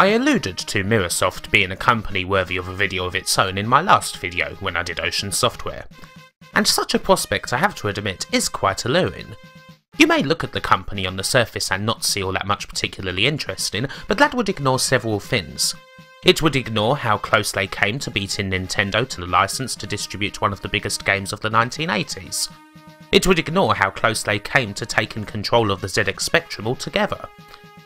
I alluded to Microsoft being a company worthy of a video of its own in my last video when I did Ocean Software, and such a prospect, I have to admit, is quite alluring. You may look at the company on the surface and not see all that much particularly interesting, but that would ignore several things. It would ignore how close they came to beating Nintendo to the license to distribute one of the biggest games of the 1980s. It would ignore how close they came to taking control of the ZX Spectrum altogether.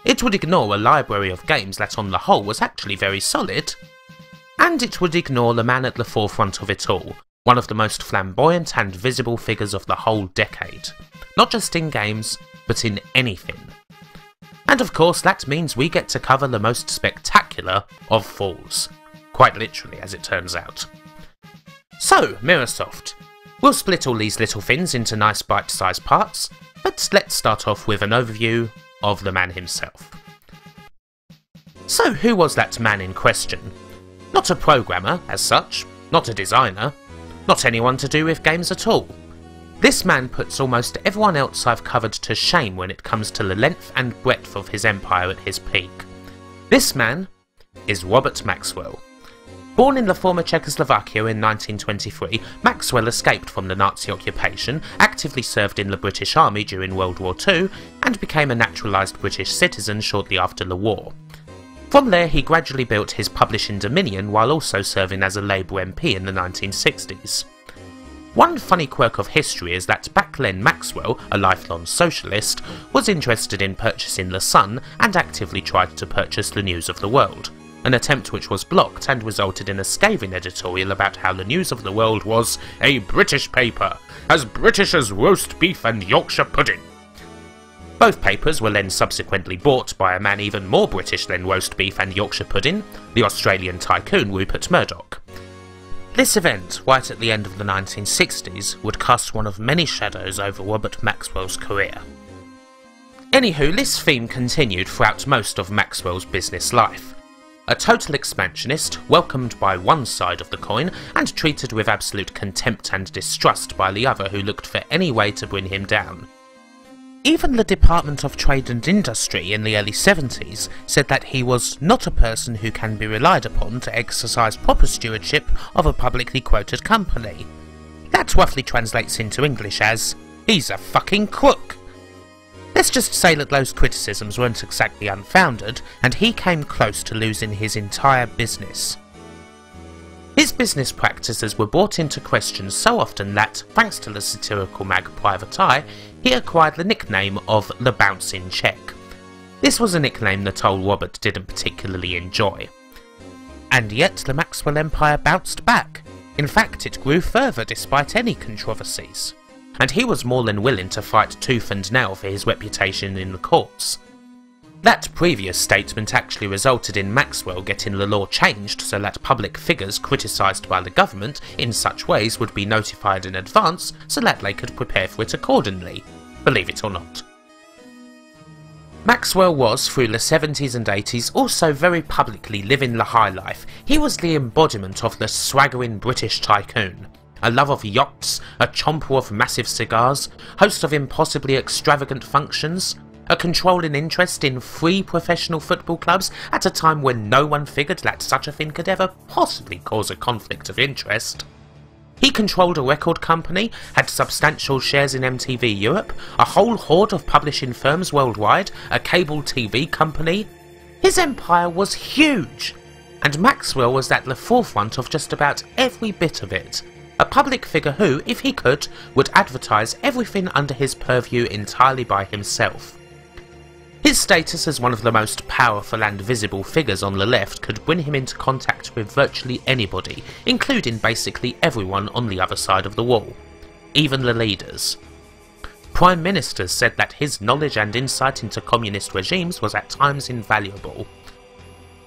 It would ignore a library of games that on the whole was actually very solid. And it would ignore the man at the forefront of it all, one of the most flamboyant and visible figures of the whole decade. Not just in games, but in anything. And of course that means we get to cover the most spectacular of falls. Quite literally, as it turns out. So, Microsoft. We'll split all these little things into nice bite-sized parts, but let's start off with an overview of the man himself. So who was that man in question? Not a programmer, as such, not a designer, not anyone to do with games at all. This man puts almost everyone else I've covered to shame when it comes to the length and breadth of his empire at his peak. This man is Robert Maxwell. Born in the former Czechoslovakia in 1923, Maxwell escaped from the Nazi occupation, actively served in the British Army during World War II, and became a naturalised British citizen shortly after the war. From there he gradually built his publishing dominion while also serving as a Labour MP in the 1960s. One funny quirk of history is that back then Maxwell, a lifelong socialist, was interested in purchasing The Sun and actively tried to purchase the News of the World. An attempt which was blocked and resulted in a scathing editorial about how the News of the World was a British paper, as British as roast beef and Yorkshire pudding. Both papers were then subsequently bought by a man even more British than roast beef and Yorkshire pudding, the Australian tycoon Rupert Murdoch. This event, right at the end of the 1960s, would cast one of many shadows over Robert Maxwell's career. Anywho, this theme continued throughout most of Maxwell's business life. A total expansionist, welcomed by one side of the coin and treated with absolute contempt and distrust by the other who looked for any way to bring him down. Even the Department of Trade and Industry in the early 70s said that he was not a person who can be relied upon to exercise proper stewardship of a publicly quoted company. That roughly translates into English as, he's a fucking crook. Let's just say that those criticisms weren't exactly unfounded, and he came close to losing his entire business. His business practices were brought into question so often that, thanks to the satirical mag Private Eye, he acquired the nickname of the Bouncing Check. This was a nickname that old Robert didn't particularly enjoy. And yet the Maxwell empire bounced back. In fact, it grew further despite any controversies. And he was more than willing to fight tooth and nail for his reputation in the courts. That previous statement actually resulted in Maxwell getting the law changed so that public figures criticised by the government in such ways would be notified in advance so that they could prepare for it accordingly, believe it or not. Maxwell was, through the 70s and 80s, also very publicly living the high life. He was the embodiment of the swaggering British tycoon. A love of yachts, a chomper of massive cigars, host of impossibly extravagant functions, a controlling interest in 3 professional football clubs at a time when no one figured that such a thing could ever possibly cause a conflict of interest. He controlled a record company, had substantial shares in MTV Europe, a whole horde of publishing firms worldwide, a cable TV company. His empire was huge, and Maxwell was at the forefront of just about every bit of it. A public figure who, if he could, would advertise everything under his purview entirely by himself. His status as one of the most powerful and visible figures on the left could bring him into contact with virtually anybody, including basically everyone on the other side of the wall. Even the leaders. Prime Ministers said that his knowledge and insight into communist regimes was at times invaluable.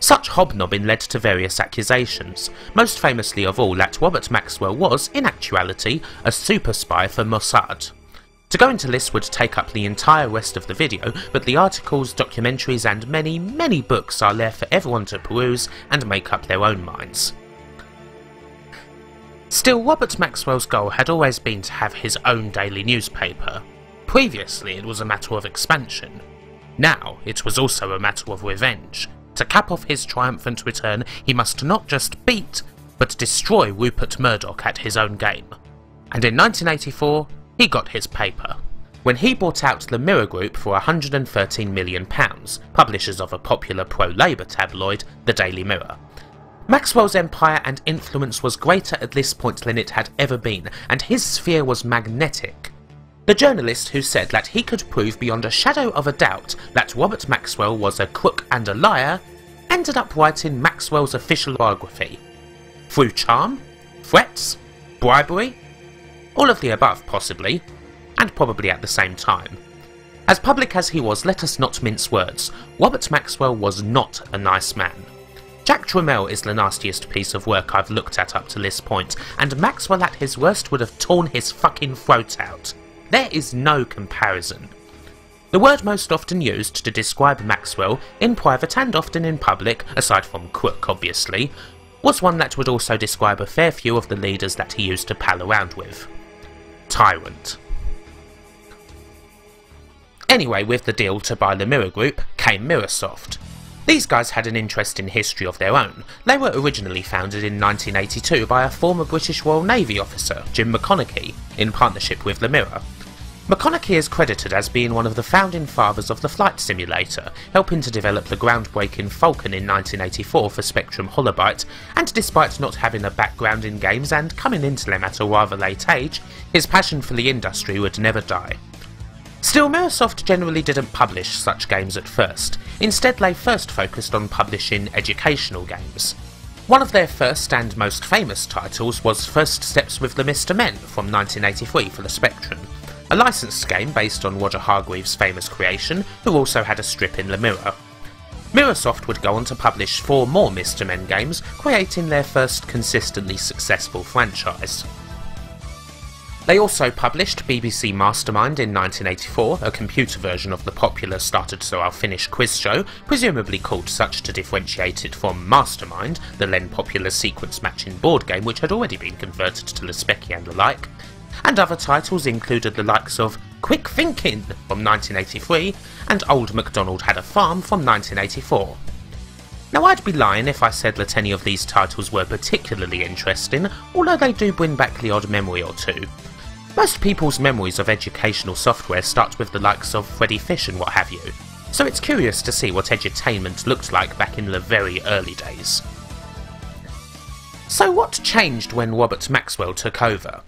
Such hobnobbing led to various accusations, most famously of all that Robert Maxwell was, in actuality, a super spy for Mossad. To go into this would take up the entire rest of the video, but the articles, documentaries and many, many books are there for everyone to peruse and make up their own minds. Still, Robert Maxwell's goal had always been to have his own daily newspaper. Previously it was a matter of expansion. Now it was also a matter of revenge. To cap off his triumphant return, he must not just beat, but destroy Rupert Murdoch at his own game. And in 1984, he got his paper, when he bought out the Mirror Group for £113 million, publishers of a popular pro-Labour tabloid, the Daily Mirror. Maxwell's empire and influence was greater at this point than it had ever been, and his sphere was magnetic. The journalist who said that he could prove beyond a shadow of a doubt that Robert Maxwell was a crook and a liar, ended up writing Maxwell's official biography. Through charm? Threats? Bribery? All of the above, possibly, and probably at the same time. As public as he was, let us not mince words, Robert Maxwell was not a nice man. Jack Tramiel is the nastiest piece of work I've looked at up to this point, and Maxwell at his worst would have torn his fucking throat out. There is no comparison. The word most often used to describe Maxwell, in private and often in public, aside from crook obviously, was one that would also describe a fair few of the leaders that he used to pal around with. Tyrant. Anyway, with the deal to buy the Mirror Group came Mirrorsoft. These guys had an interesting history of their own. They were originally founded in 1982 by a former British Royal Navy officer, Jim McConaughey, in partnership with the Mirror. McConaughey is credited as being one of the founding fathers of the flight simulator, helping to develop the groundbreaking Falcon in 1984 for Spectrum Holobyte, and despite not having a background in games and coming into them at a rather late age, his passion for the industry would never die. Still, Mirrorsoft generally didn't publish such games at first. Instead, they first focused on publishing educational games. One of their first and most famous titles was First Steps with the Mr. Men from 1983 for the Spectrum, a licensed game based on Roger Hargreaves' famous creation, who also had a strip in the Mirror. Mirrorsoft would go on to publish 4 more Mr. Men games, creating their first consistently successful franchise. They also published BBC Mastermind in 1984, a computer version of the popular Started So I'll Finish quiz show, presumably called such to differentiate it from Mastermind, the then popular sequence matching board game which had already been converted to the Specky and the like, and other titles included the likes of Quick Thinking from 1983 and Old MacDonald Had a Farm from 1984. Now, I'd be lying if I said that any of these titles were particularly interesting, although they do bring back the odd memory or two. Most people's memories of educational software start with the likes of Freddy Fish and what have you, so it's curious to see what edutainment looked like back in the very early days. So what changed when Robert Maxwell took over?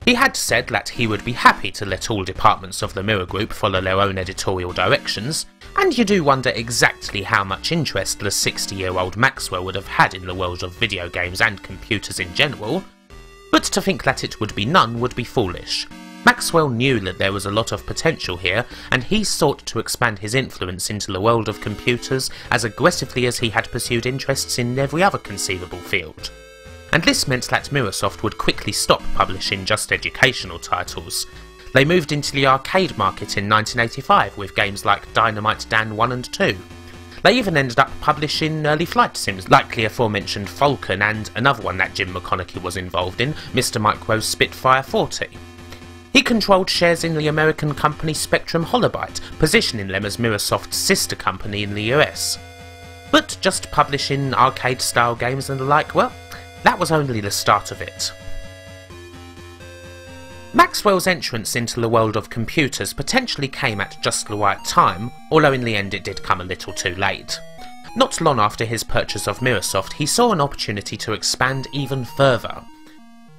He had said that he would be happy to let all departments of the Mirror Group follow their own editorial directions, and you do wonder exactly how much interest the 60-year-old Maxwell would have had in the world of video games and computers in general, but to think that it would be none would be foolish. Maxwell knew that there was a lot of potential here, and he sought to expand his influence into the world of computers as aggressively as he had pursued interests in every other conceivable field. And this meant that Mirrorsoft would quickly stop publishing just educational titles. They moved into the arcade market in 1985 with games like Dynamite Dan 1 and 2. They even ended up publishing early flight sims like the aforementioned Falcon and another one that Jim McConaughey was involved in, Mr. Micro's Spitfire 40. He controlled shares in the American company Spectrum Holobyte, positioning them as Mirrorsoft's sister company in the US. But just publishing arcade-style games and the like, well, that was only the start of it. Maxwell's entrance into the world of computers potentially came at just the right time, although in the end it did come a little too late. Not long after his purchase of Mirrorsoft, he saw an opportunity to expand even further.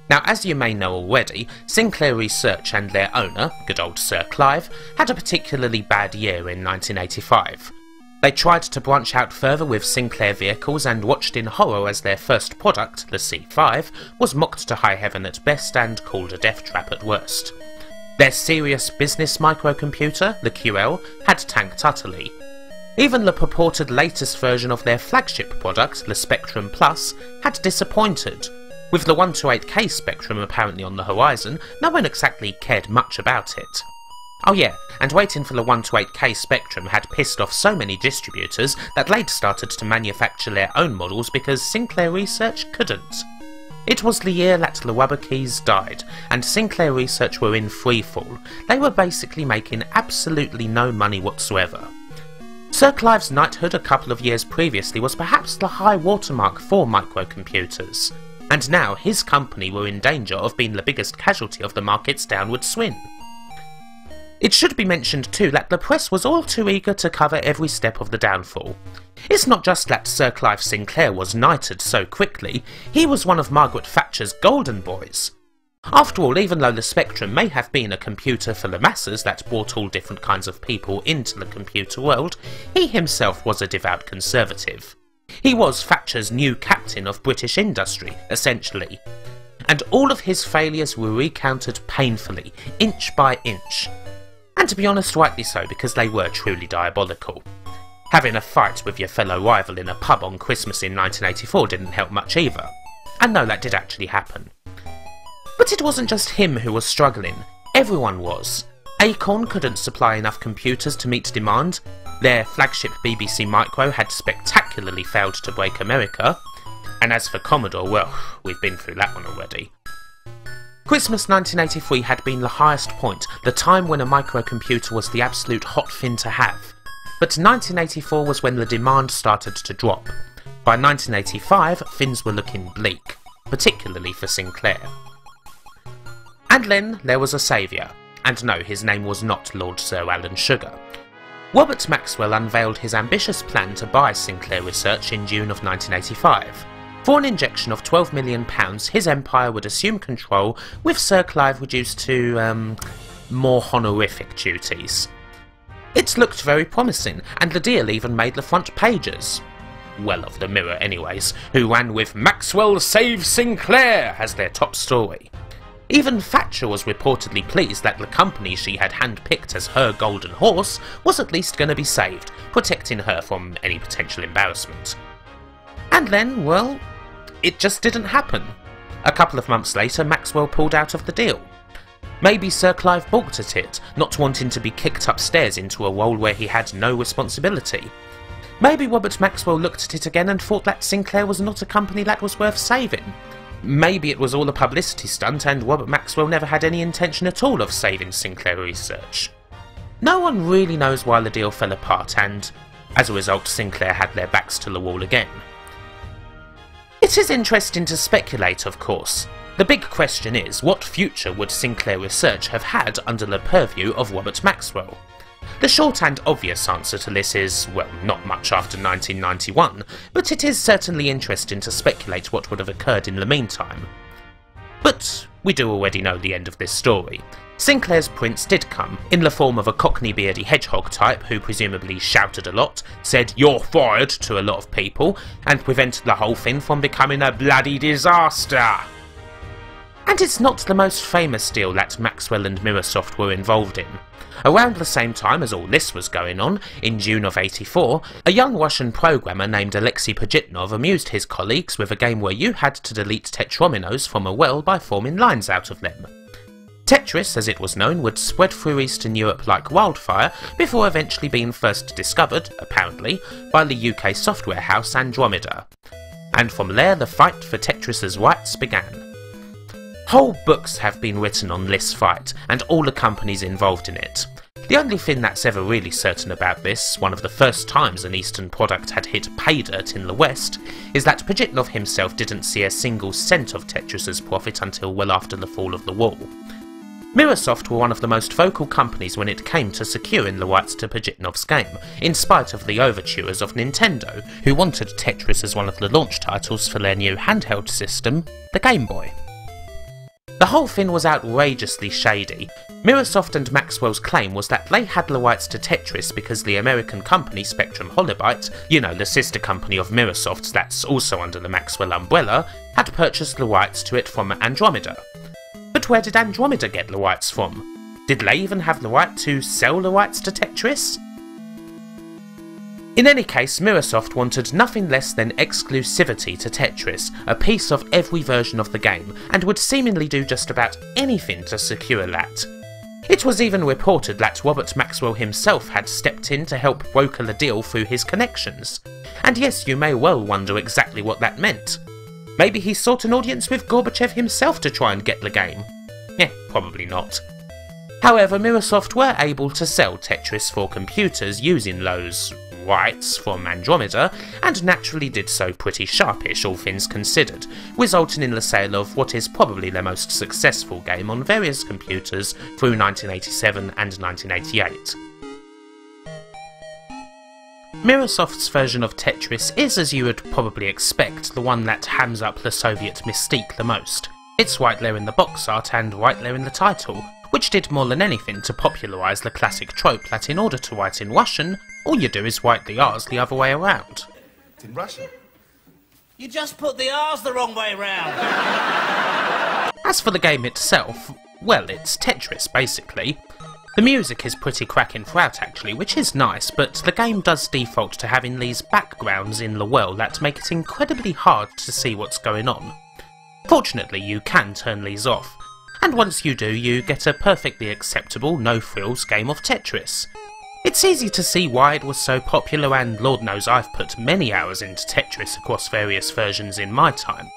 Now, as you may know already, Sinclair Research and their owner, good old Sir Clive, had a particularly bad year in 1985. They tried to branch out further with Sinclair vehicles and watched in horror as their first product, the C5, was mocked to high heaven at best and called a death trap at worst. Their serious business microcomputer, the QL, had tanked utterly. Even the purported latest version of their flagship product, the Spectrum Plus, had disappointed. With the 128K Spectrum apparently on the horizon, no one exactly cared much about it. Oh yeah, and waiting for the 128K Spectrum had pissed off so many distributors that they'd started to manufacture their own models because Sinclair Research couldn't. It was the year that the rubber keys died, and Sinclair Research were in freefall. They were basically making absolutely no money whatsoever. Sir Clive's knighthood a couple of years previously was perhaps the high watermark for microcomputers, and now his company were in danger of being the biggest casualty of the market's downward swing. It should be mentioned too that the press was all too eager to cover every step of the downfall. It's not just that Sir Clive Sinclair was knighted so quickly, he was one of Margaret Thatcher's golden boys. After all, even though the Spectrum may have been a computer for the masses that brought all different kinds of people into the computer world, he himself was a devout conservative. He was Thatcher's new captain of British industry, essentially. And all of his failures were recounted painfully, inch by inch. And to be honest, rightly so, because they were truly diabolical. Having a fight with your fellow rival in a pub on Christmas in 1984 didn't help much either. And no, that did actually happen. But it wasn't just him who was struggling, everyone was. Acorn couldn't supply enough computers to meet demand, their flagship BBC Micro had spectacularly failed to break America, and as for Commodore, well, we've been through that one already. Christmas 1983 had been the highest point, the time when a microcomputer was the absolute hot thing to have. But 1984 was when the demand started to drop. By 1985, things were looking bleak, particularly for Sinclair. And then there was a saviour, and no, his name was not Lord Sir Alan Sugar. Robert Maxwell unveiled his ambitious plan to buy Sinclair Research in June of 1985. For an injection of £12 million, his empire would assume control, with Sir Clive reduced to, more honorific duties. It looked very promising, and the deal even made the front pages. Well, of the Mirror anyways, who ran with "Maxwell saves Sinclair" as their top story. Even Thatcher was reportedly pleased that the company she had handpicked as her golden horse was at least going to be saved, protecting her from any potential embarrassment. And then, well, it just didn't happen. A couple of months later, Maxwell pulled out of the deal. Maybe Sir Clive balked at it, not wanting to be kicked upstairs into a role where he had no responsibility. Maybe Robert Maxwell looked at it again and thought that Sinclair was not a company that was worth saving. Maybe it was all a publicity stunt and Robert Maxwell never had any intention at all of saving Sinclair Research. No one really knows why the deal fell apart, and as a result Sinclair had their backs to the wall again. It is interesting to speculate, of course. The big question is, what future would Sinclair Research have had under the purview of Robert Maxwell? The short and obvious answer to this is, well, not much after 1991, but it is certainly interesting to speculate what would have occurred in the meantime. But we do already know the end of this story. Sinclair's prince did come, in the form of a cockney beardy hedgehog type who presumably shouted a lot, said "you're fired" to a lot of people, and prevented the whole thing from becoming a bloody disaster. And it's not the most famous deal that Maxwell and Mirrorsoft were involved in. Around the same time as all this was going on, in June of '84, a young Russian programmer named Alexei Pajitnov amused his colleagues with a game where you had to delete tetrominos from a well by forming lines out of them. Tetris, as it was known, would spread through Eastern Europe like wildfire before eventually being first discovered, apparently, by the UK software house Andromeda. And from there the fight for Tetris's rights began. Whole books have been written on this fight, and all the companies involved in it. The only thing that's ever really certain about this, one of the first times an Eastern product had hit pay dirt in the West, is that Pajitnov himself didn't see a single cent of Tetris's profit until well after the fall of the wall. Mirrorsoft were one of the most vocal companies when it came to securing the rights to Pajitnov's game, in spite of the overtures of Nintendo, who wanted Tetris as one of the launch titles for their new handheld system, the Game Boy. The whole thing was outrageously shady. Mirrorsoft and Maxwell's claim was that they had the rights to Tetris because the American company Spectrum Holobyte, you know, the sister company of Mirrorsoft that's also under the Maxwell umbrella, had purchased the rights to it from Andromeda. But where did Andromeda get the rights from? Did they even have the right to sell the rights to Tetris? In any case, Mirrorsoft wanted nothing less than exclusivity to Tetris, a piece of every version of the game, and would seemingly do just about anything to secure that. It was even reported that Robert Maxwell himself had stepped in to help broker the deal through his connections. And yes, you may well wonder exactly what that meant. Maybe he sought an audience with Gorbachev himself to try and get the game? Probably not. However, Mirrorsoft were able to sell Tetris for computers using those whites from Andromeda, and naturally did so pretty sharpish all things considered, resulting in the sale of what is probably their most successful game on various computers through 1987 and 1988. Mirrorsoft's version of Tetris is, as you would probably expect, the one that hams up the Soviet mystique the most. It's right there in the box art and right there in the title, which did more than anything to popularise the classic trope that in order to write in Russian, all you do is write the R's the other way around. It's in Russian. You just put the R's the wrong way round. As for the game itself, well, it's Tetris basically. The music is pretty cracking throughout actually, which is nice, but the game does default to having these backgrounds in the world that make it incredibly hard to see what's going on. Fortunately, you can turn these off, and once you do, you get a perfectly acceptable, no-frills game of Tetris. It's easy to see why it was so popular, and Lord knows I've put many hours into Tetris across various versions in my time.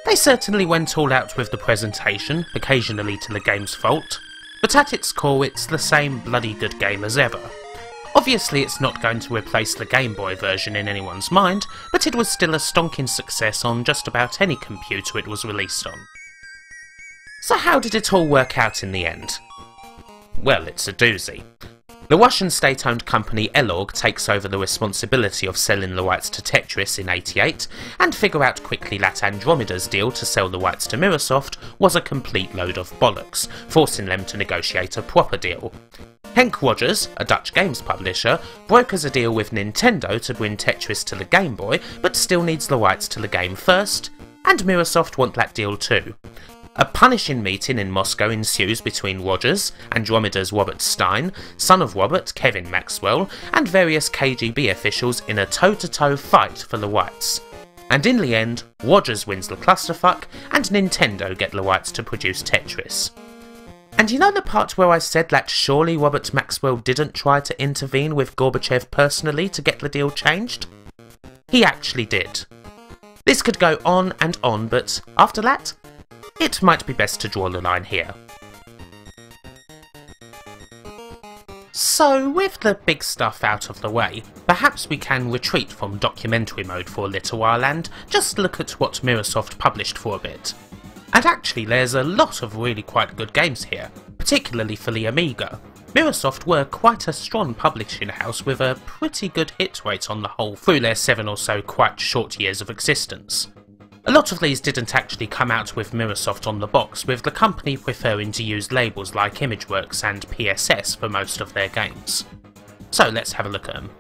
They certainly went all out with the presentation, occasionally to the game's fault, but at its core it's the same bloody good game as ever. Obviously it's not going to replace the Game Boy version in anyone's mind, but it was still a stonking success on just about any computer it was released on. So how did it all work out in the end? Well, it's a doozy. The Russian state-owned company LAUNDERING takes over the responsibility of selling the rights to Tetris in '88, and figure out quickly that Andromeda's deal to sell the rights to Mirrorsoft was a complete load of bollocks, forcing them to negotiate a proper deal. Henk Rogers, a Dutch games publisher, brokers a deal with Nintendo to bring Tetris to the Game Boy, but still needs the rights to the game first, and Mirrorsoft want that deal too. A punishing meeting in Moscow ensues between Rogers, Andromeda's Robert Stein, son of Robert, Kevin Maxwell, and various KGB officials in a toe-to-toe fight for the rights. And in the end, Rogers wins the clusterfuck, and Nintendo get the rights to produce Tetris. And you know the part where I said that surely Robert Maxwell didn't try to intervene with Gorbachev personally to get the deal changed? He actually did. This could go on and on, but after that, it might be best to draw the line here. So, with the big stuff out of the way, perhaps we can retreat from documentary mode for a little while and just look at what Mirrorsoft published for a bit. And actually there's a lot of really quite good games here, particularly for the Amiga. Mirrorsoft were quite a strong publishing house with a pretty good hit rate on the whole through their 7 or so quite short years of existence. A lot of these didn't actually come out with Mirrorsoft on the box, with the company preferring to use labels like Imageworks and PSS for most of their games. So let's have a look at them.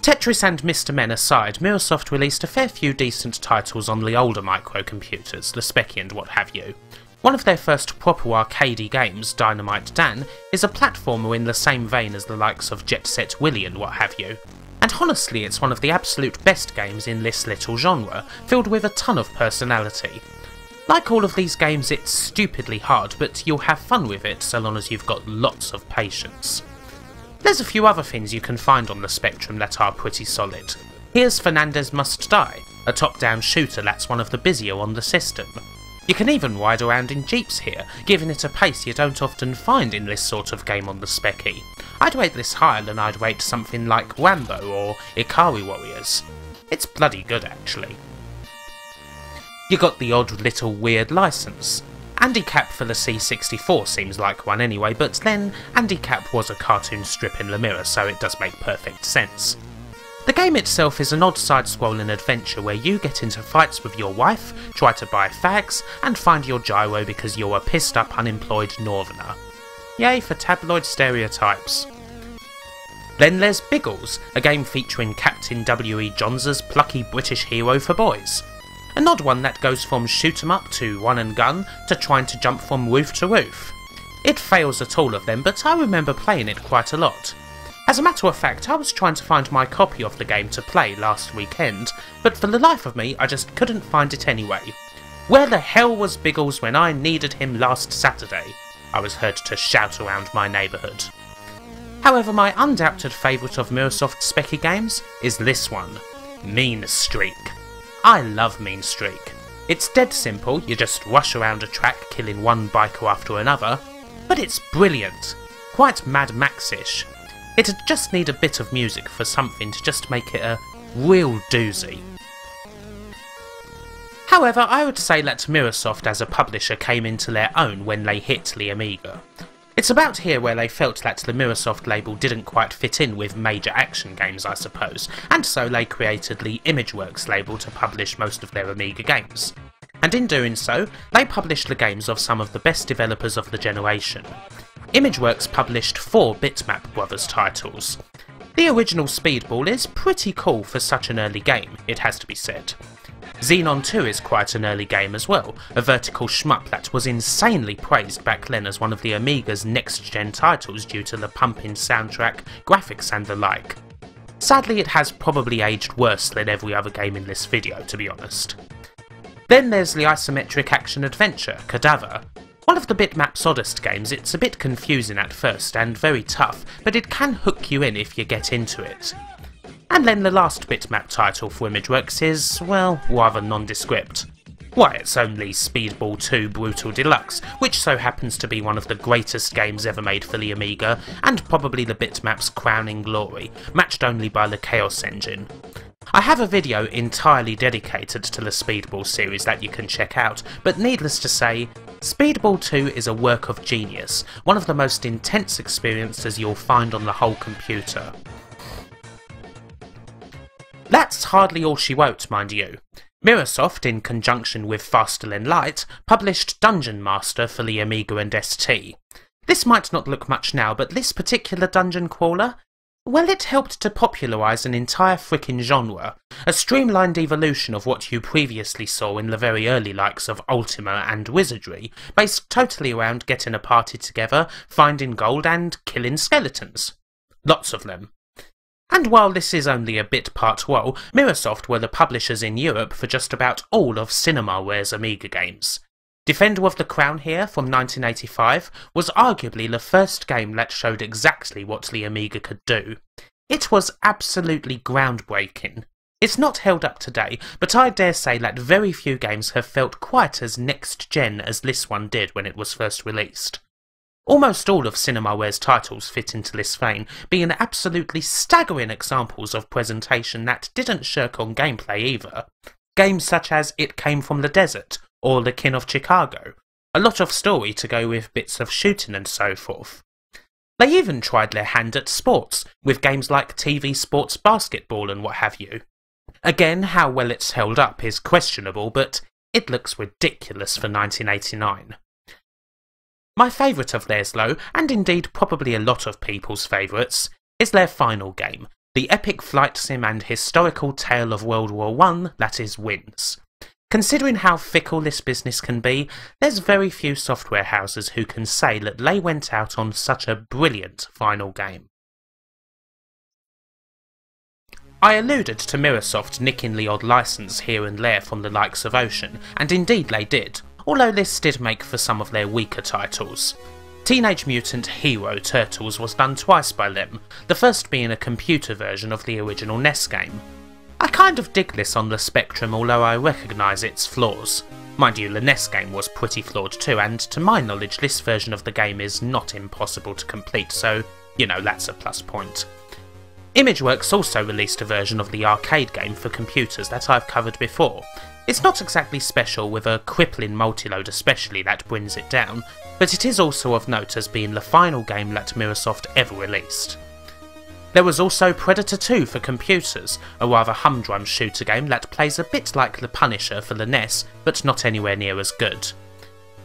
Tetris and Mr. Men aside, Mirrorsoft released a fair few decent titles on the older microcomputers, the Speccy and what have you. One of their first proper arcadey games, Dynamite Dan, is a platformer in the same vein as the likes of Jet Set Willy and what have you. And honestly, it's one of the absolute best games in this little genre, filled with a ton of personality. Like all of these games, it's stupidly hard, but you'll have fun with it so long as you've got lots of patience. There's a few other things you can find on the Spectrum that are pretty solid. Here's Fernandez Must Die, a top-down shooter that's one of the busier on the system. You can even ride around in jeeps here, giving it a pace you don't often find in this sort of game on the Speccy. I'd rate this higher than I'd rate something like Rambo or Ikari Warriors. It's bloody good actually. You got the odd little weird license. Andy Cap for the C64 seems like one anyway, but then Andy Cap was a cartoon strip in the mirror, so it does make perfect sense. The game itself is an odd side-scrolling adventure where you get into fights with your wife, try to buy fags, and find your gyro because you're a pissed up unemployed northerner. Yay for tabloid stereotypes. Then there's Biggles, a game featuring Captain W.E. Johns' plucky British hero for boys. An odd one that goes from shoot 'em up to run and gun to trying to jump from roof to roof. It fails at all of them, but I remember playing it quite a lot. As a matter of fact, I was trying to find my copy of the game to play last weekend, but for the life of me I just couldn't find it anyway. Where the hell was Biggles when I needed him last Saturday? I was heard to shout around my neighbourhood. However, my undoubted favourite of Mirrorsoft Speccy games is this one, Mean Streak. I love Mean Streak. It's dead simple, you just rush around a track killing one biker after another, but it's brilliant, quite Mad Max-ish. It'd just need a bit of music for something to just make it a real doozy. However, I would say that Mirrorsoft as a publisher came into their own when they hit the Amiga. It's about here where they felt that the Mirrorsoft label didn't quite fit in with major action games, I suppose, and so they created the Imageworks label to publish most of their Amiga games. And in doing so, they published the games of some of the best developers of the generation. Imageworks published 4 Bitmap Brothers titles. The original Speedball is pretty cool for such an early game, it has to be said. Xenon 2 is quite an early game as well, a vertical shmup that was insanely praised back then as one of the Amiga's next-gen titles due to the pumping soundtrack, graphics and the like. Sadly, it has probably aged worse than every other game in this video, to be honest. Then there's the isometric action-adventure, Cadaver. One of the Bitmap's oddest games, it's a bit confusing at first and very tough, but it can hook you in if you get into it. And then the last Bitmap title for Imageworks is, well, rather nondescript. Why, it's only Speedball 2 Brutal Deluxe, which so happens to be one of the greatest games ever made for the Amiga, and probably the Bitmap's crowning glory, matched only by the Chaos engine. I have a video entirely dedicated to the Speedball series that you can check out, but needless to say, Speedball 2 is a work of genius, one of the most intense experiences you'll find on the whole computer. That's hardly all she wrote, mind you. Mirrorsoft, in conjunction with Faster Than Light, published Dungeon Master for the Amiga and ST. This might not look much now, but this particular dungeon crawler? Well, it helped to popularise an entire frickin' genre, a streamlined evolution of what you previously saw in the very early likes of Ultima and Wizardry, based totally around getting a party together, finding gold and killing skeletons. Lots of them. And while this is only a bit part role, Mirrorsoft were the publishers in Europe for just about all of Cinemaware's Amiga games. Defender of the Crown here, from 1985, was arguably the first game that showed exactly what the Amiga could do. It was absolutely groundbreaking. It's not held up today, but I dare say that very few games have felt quite as next-gen as this one did when it was first released. Almost all of Cinemaware's titles fit into this vein, being absolutely staggering examples of presentation that didn't shirk on gameplay either. Games such as It Came From the Desert, or The King of Chicago. A lot of story to go with bits of shooting and so forth. They even tried their hand at sports, with games like TV Sports Basketball and what have you. Again, how well it's held up is questionable, but it looks ridiculous for 1989. My favourite of theirs though, and indeed probably a lot of people's favourites, is their final game, the epic flight sim and historical tale of World War I that is Wins. Considering how fickle this business can be, there's very few software houses who can say that they went out on such a brilliant final game. I alluded to Mirrorsoft nicking the odd licence here and there from the likes of Ocean, and indeed they did, although this did make for some of their weaker titles. Teenage Mutant Hero Turtles was done twice by them, the first being a computer version of the original NES game. I kind of dig this on the Spectrum, although I recognise its flaws. Mind you, the NES game was pretty flawed too, and to my knowledge this version of the game is not impossible to complete, so, you know, that's a plus point. Imageworks also released a version of the arcade game for computers that I've covered before. It's not exactly special, with a crippling multiload especially that brings it down, but it is also of note as being the final game that Mirrorsoft ever released. There was also Predator 2 for computers, a rather humdrum shooter game that plays a bit like The Punisher for the NES, but not anywhere near as good.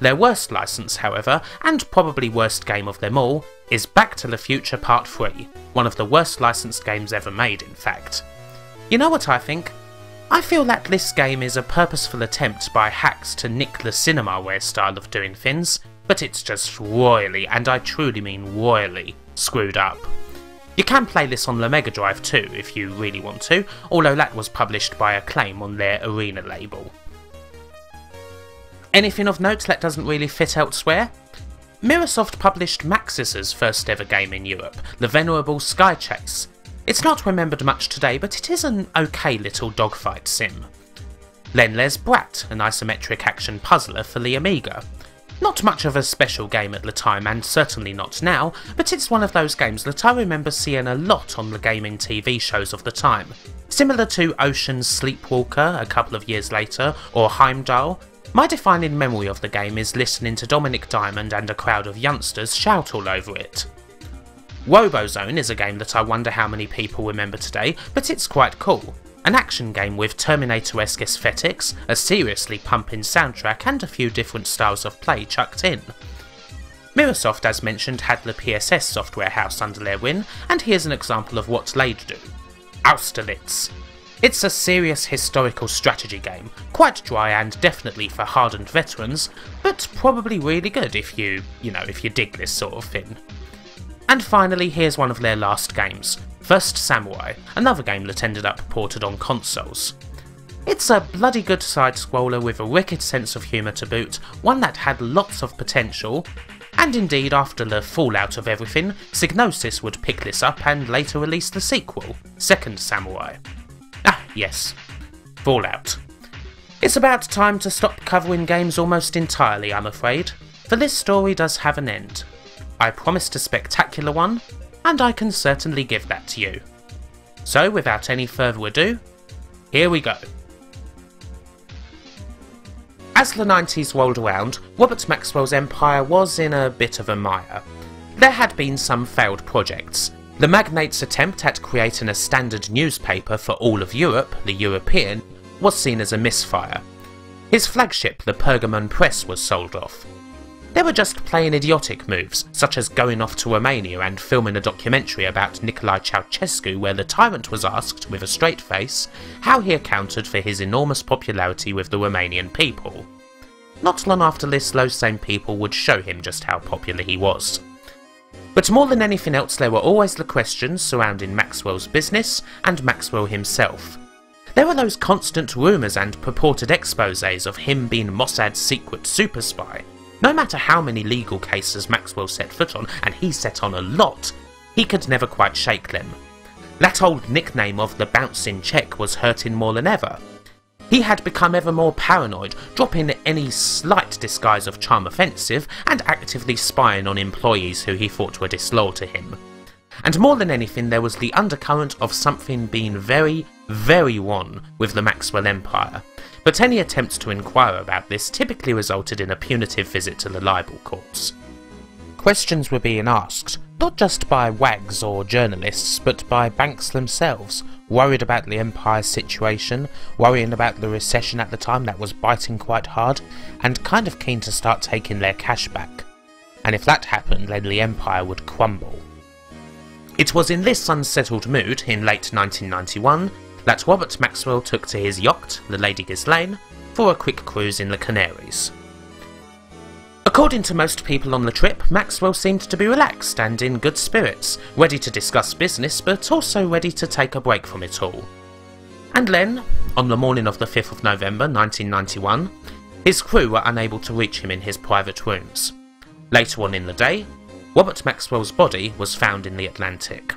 Their worst licence, however, and probably worst game of them all, is Back to the Future Part 3, one of the worst licensed games ever made in fact. You know what I think? I feel that this game is a purposeful attempt by hacks to nick the Cinemaware style of doing things, but it's just royally, and I truly mean royally, screwed up. You can play this on the Mega Drive too if you really want to, although that was published by Acclaim on their Arena label. Anything of note that doesn't really fit elsewhere? Mirrorsoft published Maxis's first ever game in Europe, the venerable Sky Chase. It's not remembered much today, but it is an okay little dogfight sim. Then there's Brat, an isometric action puzzler for the Amiga. Not much of a special game at the time, and certainly not now, but it's one of those games that I remember seeing a lot on the gaming TV shows of the time. Similar to Ocean's Sleepwalker a couple of years later, or Heimdall. My defining memory of the game is listening to Dominic Diamond and a crowd of youngsters shout all over it. Robozone is a game that I wonder how many people remember today, but it's quite cool. An action game with Terminator-esque aesthetics, a seriously pumping soundtrack and a few different styles of play chucked in. Mirrorsoft, as mentioned, had the PSS software house under their wing, and here's an example of what they'd do. Austerlitz. It's a serious historical strategy game, quite dry and definitely for hardened veterans, but probably really good if you dig this sort of thing. And finally, here's one of their last games, First Samurai, another game that ended up ported on consoles. It's a bloody good side-scroller with a wicked sense of humour to boot, one that had lots of potential, and indeed after the fallout of everything, Psygnosis would pick this up and later release the sequel, Second Samurai. Ah, yes, Fallout. It's about time to stop covering games almost entirely, I'm afraid, for this story does have an end. I promised a spectacular one, and I can certainly give that to you. So without any further ado, here we go. As the 90s rolled around, Robert Maxwell's empire was in a bit of a mire. There had been some failed projects. The magnate's attempt at creating a standard newspaper for all of Europe, the European, was seen as a misfire. His flagship, the Pergamon Press, was sold off. There were just plain idiotic moves, such as going off to Romania and filming a documentary about Nicolae Ceausescu where the tyrant was asked, with a straight face, how he accounted for his enormous popularity with the Romanian people. Not long after this, those same people would show him just how popular he was. But more than anything else, there were always the questions surrounding Maxwell's business and Maxwell himself. There were those constant rumours and purported exposés of him being Mossad's secret super spy. No matter how many legal cases Maxwell set foot on, and he set on a lot, he could never quite shake them. That old nickname of the bouncing check was hurting more than ever. He had become ever more paranoid, dropping any slight disguise of charm offensive, and actively spying on employees who he thought were disloyal to him. And more than anything, there was the undercurrent of something being very, very wrong with the Maxwell empire. But any attempts to inquire about this typically resulted in a punitive visit to the libel courts. Questions were being asked, not just by wags or journalists, but by banks themselves, worried about the empire's situation, worrying about the recession at the time that was biting quite hard, and kind of keen to start taking their cash back. And if that happened, then the empire would crumble. It was in this unsettled mood, in late 1991, that Robert Maxwell took to his yacht, the Lady Ghislaine, for a quick cruise in the Canaries. According to most people on the trip, Maxwell seemed to be relaxed and in good spirits, ready to discuss business but also ready to take a break from it all. And then, on the morning of the 5th of November 1991, his crew were unable to reach him in his private rooms. Later on in the day, Robert Maxwell's body was found in the Atlantic.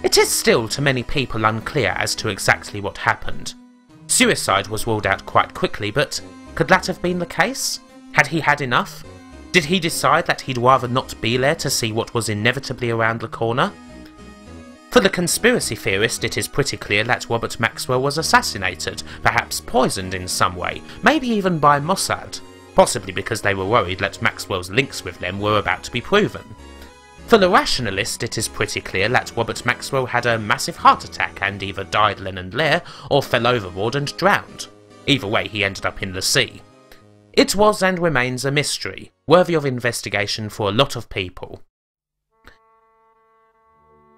It is still to many people unclear as to exactly what happened. Suicide was ruled out quite quickly, but could that have been the case? Had he had enough? Did he decide that he'd rather not be there to see what was inevitably around the corner? For the conspiracy theorist, it is pretty clear that Robert Maxwell was assassinated, perhaps poisoned in some way, maybe even by Mossad, possibly because they were worried that Maxwell's links with them were about to be proven. For the rationalist, it is pretty clear that Robert Maxwell had a massive heart attack and either died then and there, or fell overboard and drowned. Either way, he ended up in the sea. It was and remains a mystery, worthy of investigation for a lot of people.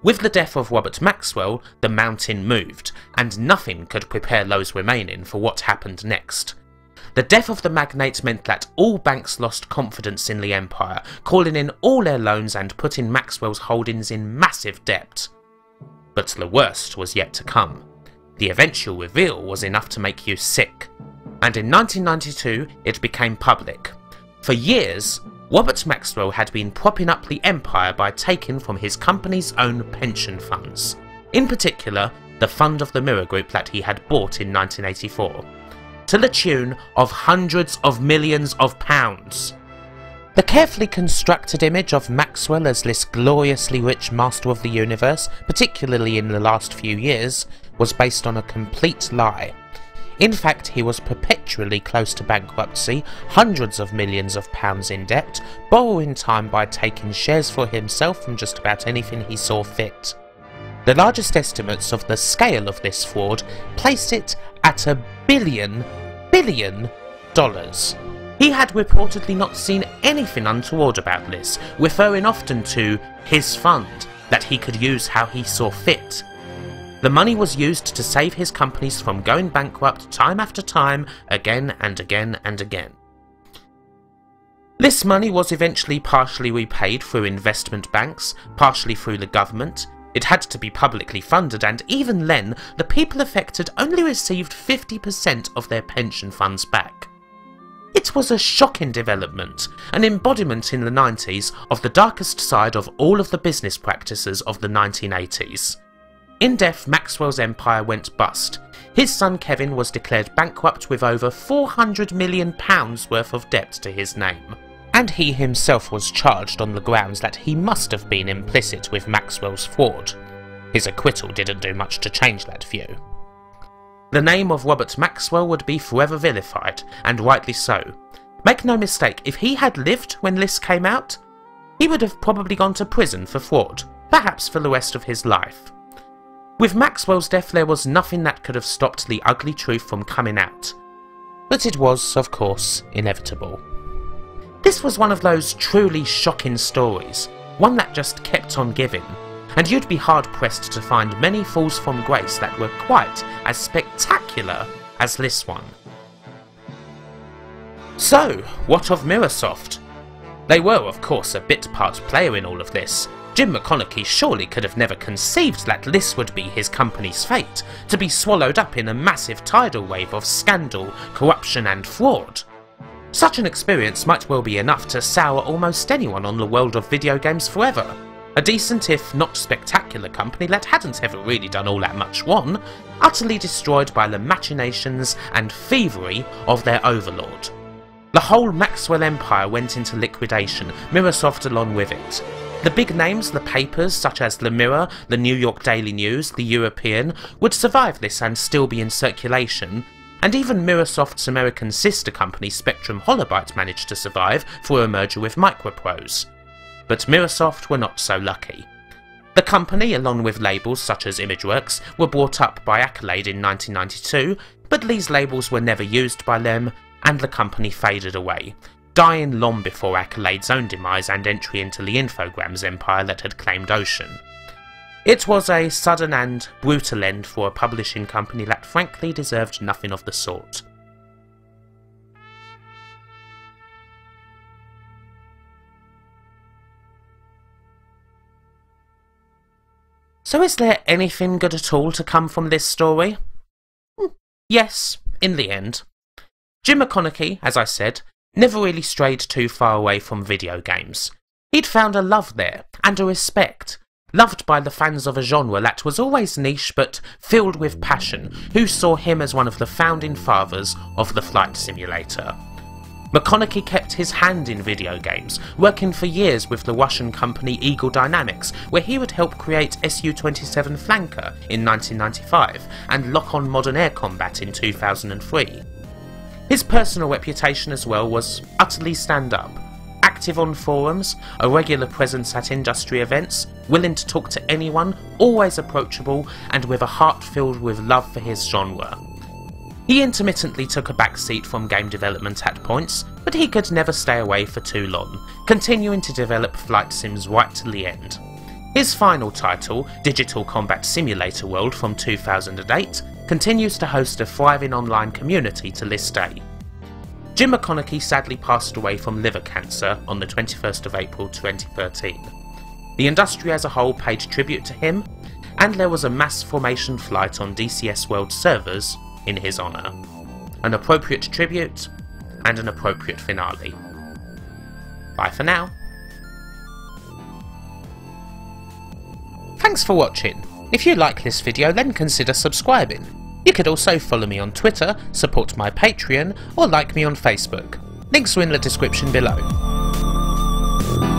With the death of Robert Maxwell, the mountain moved, and nothing could prepare those remaining for what happened next. The death of the magnate meant that all banks lost confidence in the empire, calling in all their loans and putting Maxwell's holdings in massive debt. But the worst was yet to come. The eventual reveal was enough to make you sick. And in 1992, it became public. For years, Robert Maxwell had been propping up the empire by taking from his company's own pension funds. In particular, the fund of the Mirror Group that he had bought in 1984. To the tune of hundreds of millions of pounds. The carefully constructed image of Maxwell as this gloriously rich master of the universe, particularly in the last few years, was based on a complete lie. In fact, he was perpetually close to bankruptcy, hundreds of millions of pounds in debt, borrowing time by taking shares for himself from just about anything he saw fit. The largest estimates of the scale of this fraud place it at $1 billion. He had reportedly not seen anything untoward about this, referring often to his fund that he could use how he saw fit. The money was used to save his companies from going bankrupt time after time, again and again and again. This money was eventually partially repaid through investment banks, partially through the government. It had to be publicly funded, and even then, the people affected only received 50% of their pension funds back. It was a shocking development, an embodiment in the 90s of the darkest side of all of the business practices of the 1980s. In death, Maxwell's empire went bust. His son Kevin was declared bankrupt with over £400 million worth of debt to his name, and he himself was charged on the grounds that he must have been implicit with Maxwell's fraud. His acquittal didn't do much to change that view. The name of Robert Maxwell would be forever vilified, and rightly so. Make no mistake, if he had lived when this came out, he would have probably gone to prison for fraud, perhaps for the rest of his life. With Maxwell's death, there was nothing that could have stopped the ugly truth from coming out. But it was, of course, inevitable. This was one of those truly shocking stories, one that just kept on giving, and you'd be hard-pressed to find many falls from grace that were quite as spectacular as this one. So, what of Microsoft? They were, of course, a bit part player in all of this. Jim McConaughey surely could have never conceived that this would be his company's fate, to be swallowed up in a massive tidal wave of scandal, corruption and fraud. Such an experience might well be enough to sour almost anyone on the world of video games forever. A decent if not spectacular company that hadn't ever really done all that much wrong, utterly destroyed by the machinations and thievery of their overlord. The whole Maxwell empire went into liquidation, Microsoft along with it. The big names, the papers such as The Mirror, the New York Daily News, the European, would survive this and still be in circulation, and even Microsoft's American sister company Spectrum Holobyte managed to survive through a merger with Microprose. But Microsoft were not so lucky. The company, along with labels such as Imageworks, were bought up by Accolade in 1992, but these labels were never used by them, and the company faded away, dying long before Accolade's own demise and entry into the Infogrames empire that had claimed Ocean. It was a sudden and brutal end for a publishing company that frankly deserved nothing of the sort. So is there anything good at all to come from this story? Yes, in the end. Jim McConaughey, as I said, never really strayed too far away from video games. He'd found a love there, and a respect, loved by the fans of a genre that was always niche but filled with passion, who saw him as one of the founding fathers of the flight simulator. McConaughey kept his hand in video games, working for years with the Russian company Eagle Dynamics, where he would help create Su-27 Flanker in 1995 and Lock-on Modern Air Combat in 2003. His personal reputation as well was utterly stand-up, active on forums, a regular presence at industry events, willing to talk to anyone, always approachable, and with a heart filled with love for his genre. He intermittently took a back seat from game development at points, but he could never stay away for too long, continuing to develop flight sims right to the end. His final title, Digital Combat Simulator World from 2008, continues to host a thriving online community to this day. Jim McConaughey sadly passed away from liver cancer on the 21st of April 2013. The industry as a whole paid tribute to him, and there was a mass formation flight on DCS World servers in his honour. An appropriate tribute, and an appropriate finale. Bye for now. Thanks for watching. If you like this video, then consider subscribing. You could also follow me on Twitter, support my Patreon, or like me on Facebook. Links are in the description below. you.